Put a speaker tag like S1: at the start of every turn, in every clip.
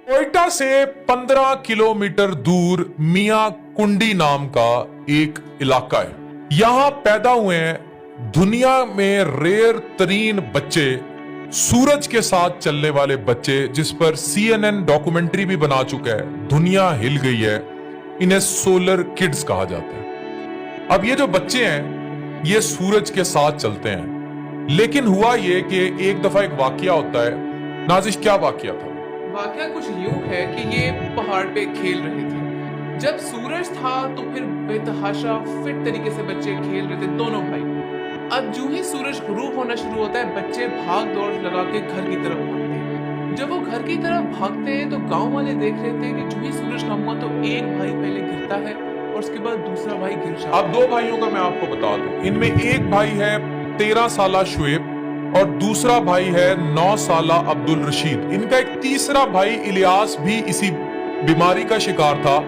S1: कोयटा से 15 किलोमीटर दूर मियां कुंडी नाम का एक इलाका है। यहां पैदा हुए हैं दुनिया में रेयर तरीन बच्चे, सूरज के साथ चलने वाले बच्चे, जिस पर CNN डॉक्यूमेंट्री भी बना चुका है। दुनिया हिल गई है। इन्हें सोलर किड्स कहा जाता है। अब ये जो बच्चे हैं ये सूरज के साथ चलते हैं, लेकिन हुआ ये कि एक दफा एक वाकया होता है। नाजिश, क्या वाकया था?
S2: वाकया कुछ यूं है कि ये पहाड़ पे खेल रहे थे। जब सूरज था तो फिर बेतहाशा फिट तरीके से बच्चे खेल रहे थे, दोनों भाई। अब जो ही सूरज गुरूब होना शुरू होता है, बच्चे भाग दौड़ लगा के घर की तरफ भागते हैं। जब वो घर की तरफ भागते हैं तो गांव वाले देख रहे थे कि जो ही सूरज कम हुआ तो एक भाई पहले गिरता है और उसके बाद दूसरा भाई गिर जाता है।
S1: अब दो भाइयों का मैं आपको बता दूं, इनमें एक भाई है 13 साला शुएब और दूसरा भाई है 9 साला अब्दुल रशीद। इनका एक तीसरा भाई इलियास भी इसी बीमारी का शिकार था,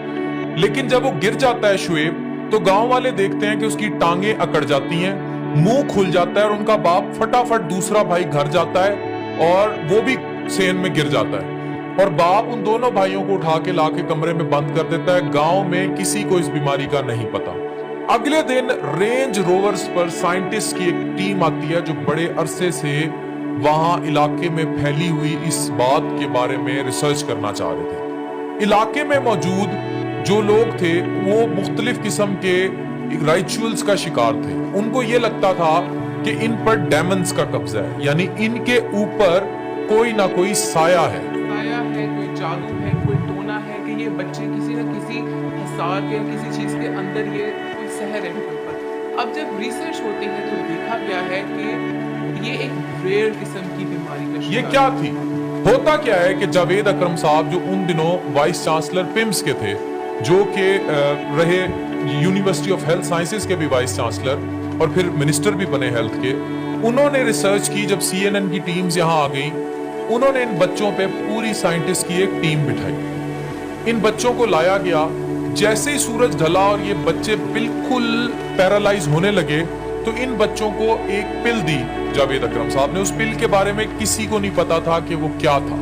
S1: लेकिन जब वो गिर जाता है शुएब तो गांव वाले देखते हैं कि उसकी टांगें अकड़ जाती हैं, मुंह खुल जाता है और उनका बाप फटाफट दूसरा भाई घर जाता है और वो भी सेन में गिर जाता है और बाप उन दोनों भाइयों को उठा के लाके कमरे में बंद कर देता है। गांव में किसी को इस बीमारी का नहीं पता। अगले दिन रेंज रोवर्स पर साइंटिस्ट की एक टीम आती है जो बड़े अरसे से वहां इलाके में फैली हुई इस बात के बारे में रिसर्च करना चाह रहे थे। इलाके में मौजूद जो लोग थे वो मुख्तलिफ किस्म के रिचुअल्स का शिकार थे। उनको ये लगता था कि इन पर डेमन्स का कब्जा है, यानी इनके ऊपर कोई ना कोई साया है,
S2: कोई जादू है, कोई टोना है कि ये बच्चे किसी न किसी हिसार के किसी चीज के अंदर ये कोई सहर है इनके ऊपर। अब जब रिसर्च होती है तो देखा गया है कि ये एक रेयर किस्म की बीमारी का शिकार।
S1: ये क्या थी? होता क्या है कि जावेद अकरम साहब जो उन दिनों वाइस चांसलर पिम्स के थे, जो कि रहे यूनिवर्सिटी ऑफ हेल्थ साइंसेज के भी वाइस चांसलर और फिर मिनिस्टर भी बने हेल्थ के, उन्होंने रिसर्च की। जब CNN की टीम्स यहाँ आ गई, उन्होंने इन बच्चों पे पूरी साइंटिस्ट की एक टीम बिठाई। इन बच्चों को लाया गया। जैसे ही सूरज ढला और ये बच्चे बिल्कुल पैरालाइज होने लगे तो इन बच्चों को एक पिल दी जावेद अकरम साहब ने। उस पिल के बारे में किसी को नहीं पता था कि वो क्या था।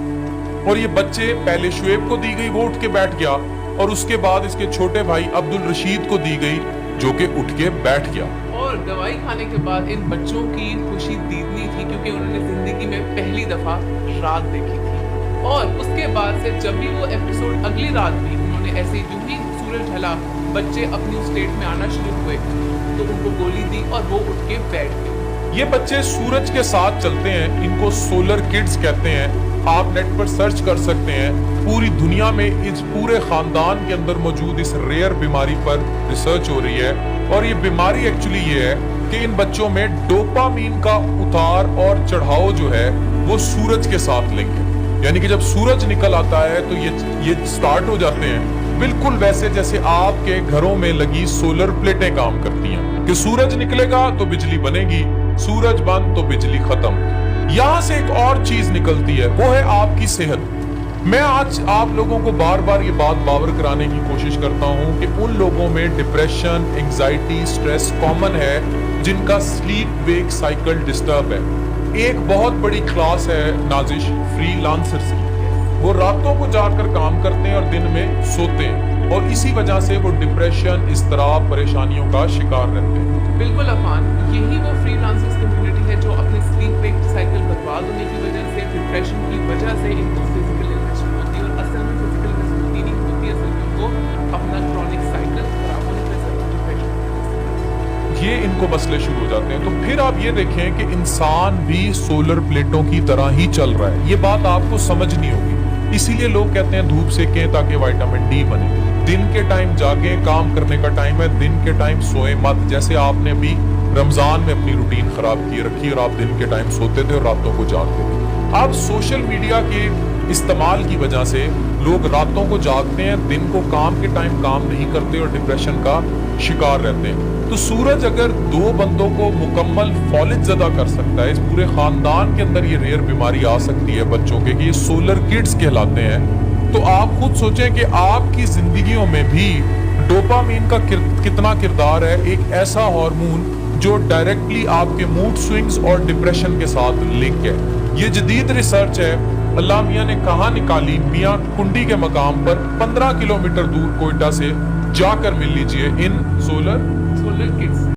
S1: और ये बच्चे पहले शुएब को दी गई, वो उठ के बैठ गया, और उसके बाद इसके छोटे भाई अब्दुल रशीद को दी गई जो कि उठ के बैठ गया।
S2: और दवाई खाने के बाद इन बच्चों की खुशी दीदनी थी, क्योंकि उन्होंने जिंदगी में पहली दफा रात देखी थी। और उसके बाद से जब भी वो एपिसोड अगली रात भी उन्होंने ऐसे जो ही सूरज ढला, बच्चे अपनी स्टेट में आना शुरू हुए तो उनको गोली दी और वो उठ के बैठ गए।
S1: ये बच्चे सूरज के साथ चलते हैं, इनको सोलर किड्स कहते हैं। आप नेट पर सर्च कर सकते हैं। पूरी दुनिया में इस पूरे खानदान के अंदर मौजूद इस रेयर बीमारी पर रिसर्च हो रही है। और ये बीमारी एक्चुअली ये है कि इन बच्चों में डोपामीन का उतार और चढ़ाव जो है वो सूरज के साथ लिंक है। यानी कि जब सूरज निकल आता है तो ये स्टार्ट हो जाते हैं, बिल्कुल वैसे जैसे आपके घरों में लगी सोलर प्लेटें काम करती हैं कि सूरज निकलेगा तो बिजली बनेगी, सूरज बंद तो बिजली खत्म। यहां से एक और चीज निकलती है, वो है आपकी सेहत। मैं आज आप लोगों को बार बार ये बात बावर कराने की कोशिश करता हूं कि उन लोगों में डिप्रेशन, एंजाइटी, स्ट्रेस कॉमन है जिनका स्लीप वेक साइकिल डिस्टर्ब है। एक बहुत बड़ी क्लास है नाजिश फ्रीलांसर्स की। वो रातों को जाकर काम करते हैं और दिन में सोते हैं, और इसी वजह से वो डिप्रेशन, इज़्तिराब, परेशानियों का शिकार रहते हैं।
S2: बिल्कुल अफान, यही वो फ्रीलांसर्स कम्युनिटी है जो अपने स्लीप वेक साइकिल बर्बाद होने की वजह से, डिप्रेशन की वजह से इनको फिजिकल इलनेस होती है। और असल में फिजिकल इलनेस होती नहीं होती, असल में उनको अपना क्रॉनिक साइकिल खराब होने की वजह से डिप्रेशन, ये
S1: इनको मसले शुरू हो जाते हैं। तो फिर आप ये देखें कि इंसान भी सोलर प्लेटों की तरह ही चल रहा है। ये बात आपको समझनी होगी। इसीलिए लोग कहते हैं धूप सेकें ताकि विटामिन डी बने। दिन के टाइम जागें, काम करने का टाइम है, दिन के टाइम सोएं मत। जैसे आपने भी रमजान में अपनी रूटीन खराब की रखी और आप दिन के टाइम सोते थे और रातों को जागते थे। अब सोशल मीडिया के इस्तेमाल की वजह से लोग रातों को जागते हैं, दिन को काम के टाइम काम नहीं करते और डिप्रेशन का शिकार रहते हैं। तो सूरज अगर दो बंदों को मुकम्मल फौलिज ज़दा कर सकता है, इस पूरे खानदान के अंदर ये रेयर बीमारी आ सकती है बच्चों के कि ये सोलर किड्स कहलाते हैं, तो आप खुद सोचें कि आपकी जिंदगियों में भी डोपामीन का कितना किरदार है। एक ऐसा हार्मोन जो डायरेक्टली आपके मूड स्विंग्स और डिप्रेशन के साथ लिंक है। ये जदीद रिसर्च है اللہ میاں نے کہاں نکالی؟ میاں کنڈی کے مقام پر 15 کلومیٹر دور کوئٹہ سے جا کر مل لیجئے ان سولر
S2: کڈس